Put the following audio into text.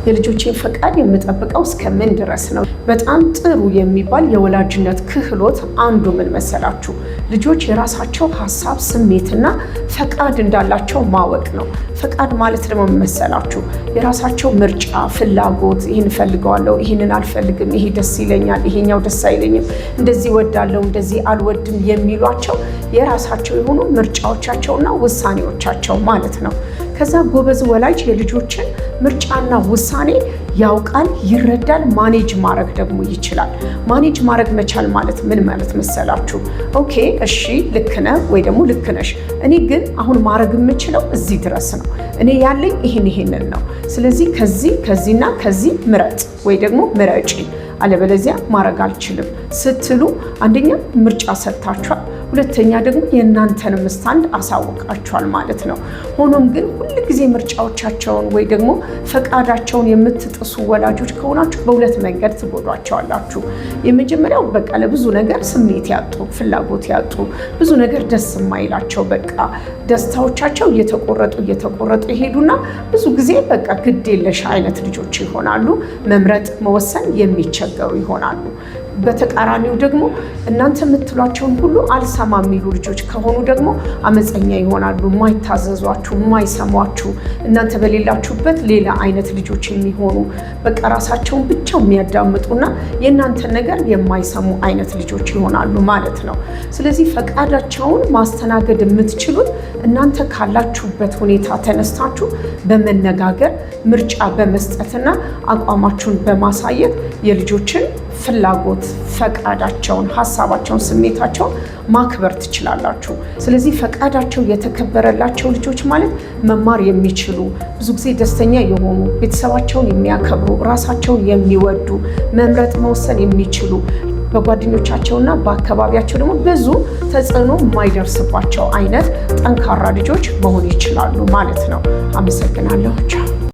የልጆቼን ፈቃድ የምጠብቀው እስከምን ድረስ ነው? በጣም ጥሩ የሚባል የወላጅነት ክህሎት አንዱ ምን መሰላችሁ? ልጆች የራሳቸው ሀሳብ፣ ስሜትና ፈቃድ እንዳላቸው ማወቅ ነው። ፈቃድ ማለት ደግሞ ምን መሰላችሁ? የራሳቸው ምርጫ፣ ፍላጎት፣ ይህን እፈልገዋለሁ፣ ይህንን አልፈልግም፣ ይሄ ደስ ይለኛል፣ ይሄኛው ደስ አይለኝም፣ እንደዚህ እወዳለሁ፣ እንደዚህ አልወድም የሚሏቸው የራሳቸው የሆኑ ምርጫዎቻቸውና ውሳኔዎቻቸው ማለት ነው። ከዛ ጎበዝ ወላጅ የልጆችን ምርጫና ውሳኔ ያውቃል፣ ይረዳል፣ ማኔጅ ማድረግ ደግሞ ይችላል። ማኔጅ ማድረግ መቻል ማለት ምን ማለት መሰላችሁ? ኦኬ እሺ ልክ ነህ ወይ ደግሞ ልክ ነሽ፣ እኔ ግን አሁን ማድረግ የምችለው እዚህ ድረስ ነው፣ እኔ ያለኝ ይህንን ነው፣ ስለዚህ ከዚህና ከዚህ ምረጥ ወይ ደግሞ ምረጪ፣ አለበለዚያ ማድረግ አልችልም ስትሉ አንደኛ ምርጫ ሰጥታችኋል፣ ሁለተኛ ደግሞ የእናንተንም ስታንድ አሳውቃችኋል ማለት ነው። ሆኖም ግን ሁል ጊዜ ምርጫዎቻቸውን ወይ ደግሞ ፈቃዳቸውን የምትጥሱ ወላጆች ከሆናችሁ በሁለት መንገድ ትጎዷቸዋላችሁ። የመጀመሪያው በቃ ለብዙ ነገር ስሜት ያጡ፣ ፍላጎት ያጡ፣ ብዙ ነገር ደስ የማይላቸው በቃ ደስታዎቻቸው እየተቆረጡ ይሄዱና ብዙ ጊዜ በቃ ግድ የለሽ አይነት ልጆች ይሆናሉ። መምረጥ መወሰን የሚቸገሩ ይሆናሉ። በተቃራኒው ደግሞ እናንተ የምትሏቸውን ሁሉ አልሰማ የሚሉ ልጆች ከሆኑ ደግሞ አመፀኛ ይሆናሉ። የማይታዘዟችሁ፣ የማይሰሟችሁ፣ እናንተ በሌላችሁበት ሌላ አይነት ልጆች የሚሆኑ በቃ ራሳቸውን ብቻ የሚያዳምጡና የእናንተን ነገር የማይሰሙ አይነት ልጆች ይሆናሉ ማለት ነው። ስለዚህ ፈቃዳቸውን ማስተናገድ የምትችሉት እናንተ ካላችሁበት ሁኔታ ተነስታችሁ በመነጋገር ምርጫ በመስጠትና አቋማችሁን በማሳየት የልጆችን ፍላጎት፣ ፈቃዳቸውን፣ ሀሳባቸውን፣ ስሜታቸውን ማክበር ትችላላችሁ። ስለዚህ ፈቃዳቸው የተከበረላቸው ልጆች ማለት መማር የሚችሉ፣ ብዙ ጊዜ ደስተኛ የሆኑ፣ ቤተሰባቸውን የሚያከብሩ፣ ራሳቸውን የሚወዱ፣ መምረጥ መወሰን የሚችሉ፣ በጓደኞቻቸውና በአካባቢያቸው ደግሞ ብዙ ተጽዕኖ የማይደርስባቸው አይነት ጠንካራ ልጆች መሆን ይችላሉ ማለት ነው። አመሰግናለሁ።